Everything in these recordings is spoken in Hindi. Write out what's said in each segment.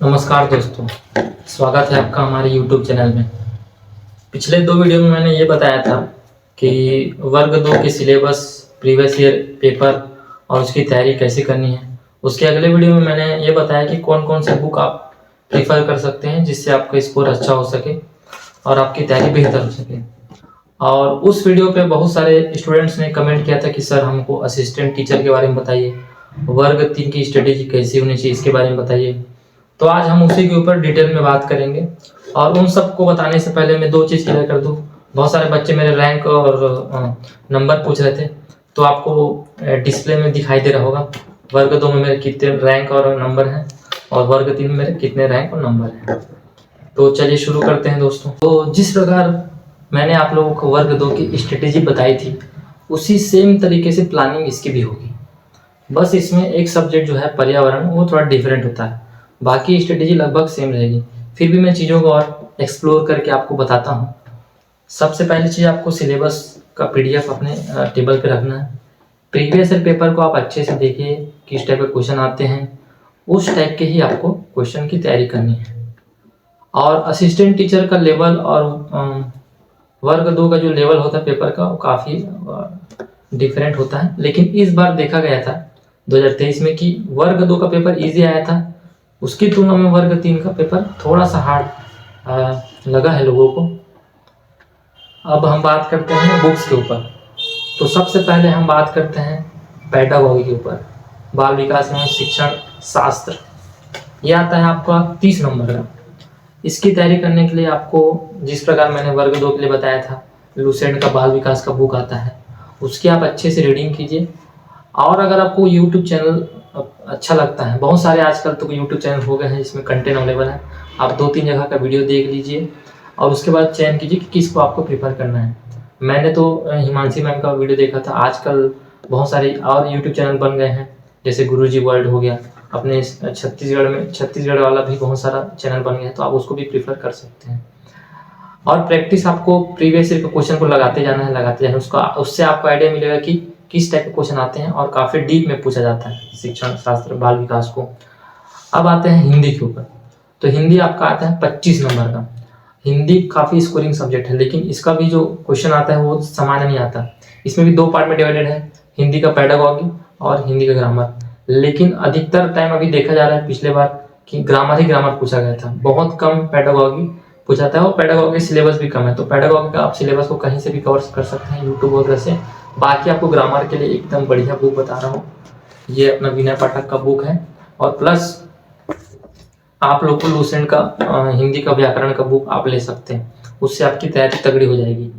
नमस्कार दोस्तों, स्वागत है आपका हमारे YouTube चैनल में। पिछले 2 वीडियो में मैंने ये बताया था कि वर्ग 2 के सिलेबस, प्रीवियस ईयर पेपर और उसकी तैयारी कैसे करनी है। उसके अगले वीडियो में मैंने ये बताया कि कौन-कौन से बुक आप प्रेफ़र कर सकते हैं जिससे आपका स्कोर अच्छा हो सके और आपकी तैयारी बेहतर हो सके। और उस वीडियो पे बहुत सारे स्टूडेंट्स ने कमेंट किया था कि सर हमको असिस्टेंट टीचर के बारे में बताइए, वर्ग 3 की स्ट्रेटेजी कैसी होनी चाहिए इसके बारे में बताइए। तो आज हम उसी के ऊपर डिटेल में बात करेंगे और उन सबको बताने से पहले मैं 2 चीज़ क्लियर कर दूँ। बहुत सारे बच्चे मेरे रैंक और नंबर पूछ रहे थे, तो आपको डिस्प्ले में दिखाई दे रहा होगा वर्ग 2 में मेरे कितने रैंक और नंबर हैं और वर्ग 3 में मेरे कितने रैंक और नंबर हैं। तो चलिए शुरू करते हैं दोस्तों। तो जिस प्रकार मैंने आप लोगों को वर्ग 2 की स्ट्रेटेजी बताई थी, उसी सेम तरीके से प्लानिंग इसकी भी होगी। बस इसमें एक सब्जेक्ट जो है पर्यावरण, वो थोड़ा डिफरेंट होता है। बाकी स्ट्रेटेजी लगभग सेम रहेगी। फिर भी मैं चीज़ों को और एक्सप्लोर करके आपको बताता हूँ। सबसे पहली चीज़, आपको सिलेबस का पीडीएफ अपने टेबल पे रखना है। प्रीवियस ईयर पेपर को आप अच्छे से देखिए, किस टाइप के क्वेश्चन आते हैं, उस टाइप के ही आपको क्वेश्चन की तैयारी करनी है। और असिस्टेंट टीचर का लेवल और वर्ग 2 का जो लेवल होता है पेपर का, वो काफ़ी डिफरेंट होता है। लेकिन इस बार देखा गया था 2023 में कि वर्ग 2 का पेपर ईजी आया था, उसकी तुलना में वर्ग 3 का पेपर थोड़ा सा हार्ड लगा है लोगों को। अब हम बात करते हैं बुक्स के ऊपर। तो सबसे पहले हम बात करते हैं पेडागॉजी के ऊपर, बाल विकास एवं शिक्षण शास्त्र। ये आता है आपका 30 नंबर का। इसकी तैयारी करने के लिए आपको, जिस प्रकार मैंने वर्ग 2 के लिए बताया था, लुसेंट का बाल विकास का बुक आता है, उसकी आप अच्छे से रीडिंग कीजिए। और अगर आपको यूट्यूब चैनल अच्छा लगता है, बहुत सारे आजकल तो यूट्यूब चैनल हो गए हैं जिसमें कंटेंट अवेलेबल है, आप 2-3 जगह का वीडियो देख लीजिए और उसके बाद चयन कीजिए कि किसको आपको प्रेफर करना है। मैंने तो हिमांशी मैम का वीडियो देखा था। आजकल बहुत सारे और यूट्यूब चैनल बन गए हैं, जैसे गुरुजी वर्ल्ड हो गया, अपने छत्तीसगढ़ में छत्तीसगढ़ वाला भी बहुत सारा चैनल बन गया है, तो आप उसको भी प्रेफर कर सकते हैं। और प्रैक्टिस आपको प्रीवियस ईयर के क्वेश्चन को लगाते जाना है, उसका उससे आपको आइडिया मिलेगा कि किस टाइप के क्वेश्चन आते हैं और काफ़ी डीप में पूछा जाता है शिक्षण शास्त्र बाल विकास को। अब आते हैं हिंदी के ऊपर। तो हिंदी आपका आता है 25 नंबर का। हिंदी काफ़ी स्कोरिंग सब्जेक्ट है, लेकिन इसका भी जो क्वेश्चन आता है वो सामान्य नहीं आता। इसमें भी 2 पार्ट में डिवाइडेड है, हिंदी का पेडागॉजी और हिंदी का ग्रामर। लेकिन अधिकतर टाइम अभी देखा जा रहा है पिछले बार कि ग्रामर ही ग्रामर पूछा गया था, बहुत कम पेडागॉजी पूछा था। और पेडागॉजी सिलेबस भी कम है, तो पेडागॉजी का आप सिलेबस को कहीं से भी कवर कर सकते हैं यूट्यूब वगैरह से। बाकी आपको ग्रामर के लिए एकदम बढ़िया बुक बता रहा हूँ, ये अपना विनय पाठक का बुक है। और प्लस आप लोग को लुसेंट का हिंदी का व्याकरण का बुक आप ले सकते हैं, उससे आपकी तैयारी तगड़ी हो जाएगी।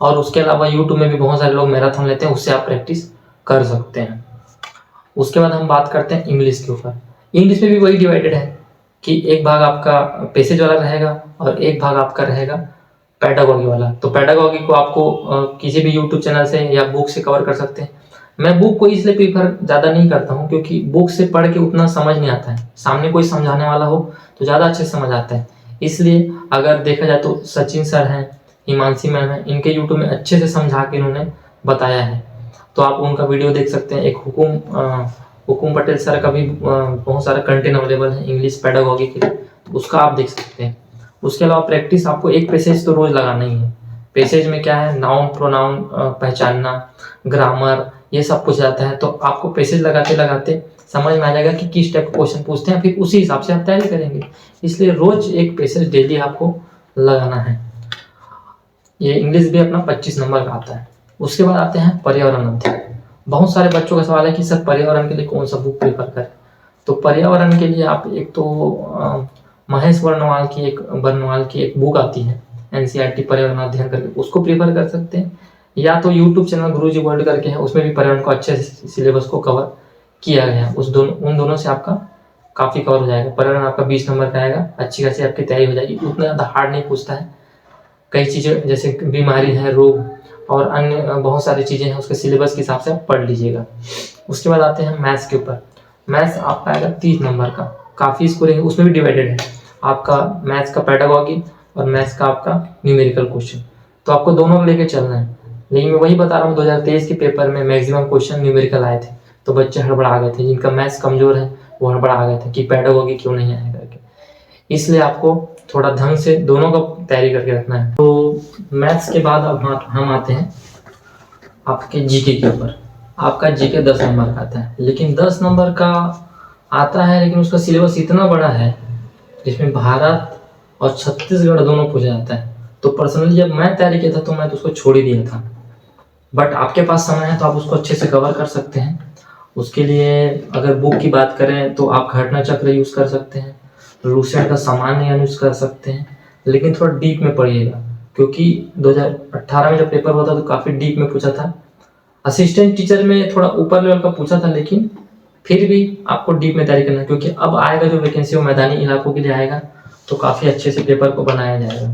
और उसके अलावा यूट्यूब में भी बहुत सारे लोग मैराथन लेते हैं, उससे आप प्रैक्टिस कर सकते हैं। उसके बाद हम बात करते हैं इंग्लिश के ऊपर। इंग्लिश में भी वही डिवाइडेड है कि एक भाग आपका पैसेज वाला रहेगा और एक भाग आपका रहेगा पेडागॉजी वाला। तो पेडागॉजी को आपको किसी भी यूट्यूब चैनल से या बुक से कवर कर सकते हैं। मैं बुक को इसलिए प्रीफर ज़्यादा नहीं करता हूँ क्योंकि बुक से पढ़ के उतना समझ नहीं आता है, सामने कोई समझाने वाला हो तो ज़्यादा अच्छे से समझ आता है। इसलिए अगर देखा जाए तो सचिन सर हैं, हिमांशी मैम हैं, इनके यूट्यूब में अच्छे से समझा के इन्होंने बताया है, तो आप उनका वीडियो देख सकते हैं। एक हुकुम पटेल सर का भी बहुत सारा कंटेंट अवेलेबल है इंग्लिश पेडागॉजी के लिए, उसका आप देख सकते हैं। उसके अलावा प्रैक्टिस आपको एक पैसेज तो रोज लगाना ही है। पैसेज में क्या है, नाउन प्रोनाउन पहचानना, ग्रामर, ये सब कुछ आता है। तो आपको पैसेज लगाते लगाते समझ में आ जाएगा कि किस टाइप का क्वेश्चन पूछते हैं, फिर उसी हिसाब से आप तैयारी करेंगे। इसलिए रोज एक पैसेज डेली आपको लगाना है। ये इंग्लिश भी अपना 25 नंबर का आता है। उसके बाद आते हैं पर्यावरण अध्ययन। बहुत सारे बच्चों का सवाल है कि सर पर्यावरण के लिए कौन सा बुक प्रेफर करें। तो पर्यावरण के लिए आप एक तो महेश वर्णवाल की एक बुक आती है एनसीईआरटी पर्यावरण अध्ययन करके, उसको प्रेफर कर सकते हैं। या तो यूट्यूब चैनल गुरुजी वर्ल्ड करके है, उसमें भी पर्यावरण को अच्छे से सिलेबस को कवर किया गया है। उन दोनों से आपका काफ़ी कवर हो जाएगा। पर्यावरण आपका 20 नंबर का आएगा, अच्छी खासी आपकी तैयारी हो जाएगी। उतना ज़्यादा हार्ड नहीं पूछता है। कई चीज़ें जैसे बीमारी है, रोग और अन्य बहुत सारी चीज़ें हैं, उसके सिलेबस के हिसाब से आप पढ़ लीजिएगा। उसके बाद आते हैं मैथ्स के ऊपर। मैथ्स आपका आएगा 30 नंबर का, काफ़ी स्कोरिंग, उसमें भी डिवाइडेड है आपका मैथ्स का पेडागॉजी और मैथ्स का आपका न्यूमेरिकल क्वेश्चन। तो आपको दोनों को लेके चलना है। लेकिन मैं वही बता रहा हूँ, 2023 के पेपर में मैक्सिमम क्वेश्चन न्यूमेरिकल आए थे, तो बच्चे हड़बड़ा गए थे। जिनका मैथ्स कमजोर है वो हड़बड़ा गए थे कि पेडागॉजी क्यों नहीं आया करके। इसलिए आपको थोड़ा ढंग से दोनों का तैयारी करके रखना है। तो मैथ्स के बाद अब हम आते हैं आपके जीके के ऊपर। आपका जीके 10 नंबर का आता है, लेकिन 10 नंबर का आता है लेकिन उसका सिलेबस इतना बड़ा है जिसमें भारत और छत्तीसगढ़ दोनों पूछा जाता है। तो पर्सनली जब मैं तैयारी किया था तो मैं तो उसको छोड़ ही दिया था, बट आपके पास समय है तो आप उसको अच्छे से कवर कर सकते हैं। उसके लिए अगर बुक की बात करें तो आप घटना चक्र यूज कर सकते हैं, लूसेंट का सामान्य यूज कर सकते हैं, लेकिन थोड़ा डीप में पढ़िएगा क्योंकि 2018 में जब पेपर हुआ था तो काफी डीप में पूछा था। असिस्टेंट टीचर में थोड़ा ऊपर लेवल का पूछा था, लेकिन फिर भी आपको डीप में तैयारी करना है क्योंकि अब आएगा जो वैकेंसी वो मैदानी इलाकों के लिए आएगा, तो काफी अच्छे से पेपर को बनाया जाएगा।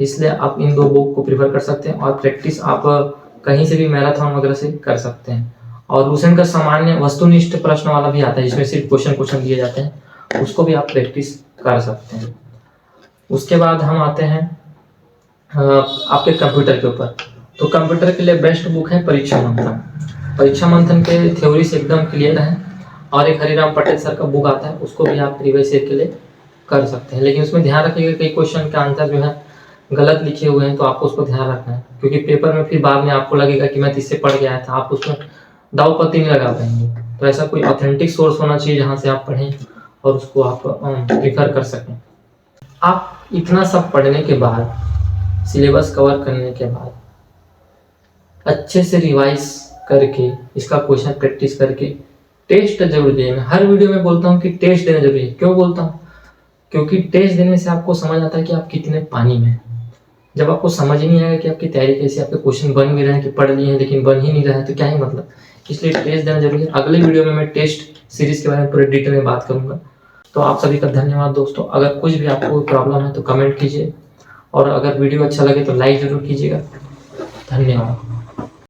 इसलिए आप इन दो बुक को प्रीफर कर सकते हैं और प्रैक्टिस आप कहीं से भी मैराथन वगैरह से कर सकते हैं। और लूसेंट का सामान्य वस्तुनिष्ठ प्रश्न वाला भी आता है जिसमें सिर्फ क्वेश्चन दिए जाते हैं, उसको भी आप प्रैक्टिस कर सकते हैं। उसके बाद हम आते हैं आपके कंप्यूटर के ऊपर। तो कंप्यूटर के लिए बेस्ट बुक है परीक्षा मंथन। परीक्षा मंथन के थ्योरीज एकदम क्लियर है, और एक हरिराम पटेल सर का बुक आता है उसको भी आप प्रीवियस ईयर के लिए कर सकते हैं, लेकिन उसमें ध्यान रखिएगा कई क्वेश्चन का आंसर जो है गलत लिखे हुए हैं, तो आपको उसको ध्यान रखना है क्योंकि पेपर में फिर बाद में आपको लगेगा कि मैं इससे पढ़ के आया था, आप उसमें दाव पत्ती नहीं लगा पाएंगे। तो ऐसा कोई ऑथेंटिक सोर्स होना चाहिए जहां से आप पढ़ें और उसको आप प्रिफर कर सकें। आप इतना सब पढ़ने के बाद, सिलेबस कवर करने के बाद अच्छे से रिवाइज करके इसका क्वेश्चन प्रैक्टिस करके टेस्ट जरूर देना। हर वीडियो में बोलता हूँ कि टेस्ट देना जरूरी है। क्यों बोलता हूँ? क्योंकि टेस्ट देने से आपको समझ आता है कि आप कितने पानी में हैं। जब आपको समझ ही नहीं आएगा कि आपकी तैयारी कैसी, आपके क्वेश्चन बन भी रहे हैं कि पढ़ लिए हैं लेकिन बन ही नहीं रहा है, तो क्या ही मतलब। इसलिए टेस्ट देना जरूरी है। अगले वीडियो में मैं टेस्ट सीरीज के बारे में पूरे डिटेल में बात करूंगा। तो आप सभी का धन्यवाद दोस्तों। अगर कुछ भी आपको प्रॉब्लम है तो कमेंट कीजिए, और अगर वीडियो अच्छा लगे तो लाइक जरूर कीजिएगा। धन्यवाद।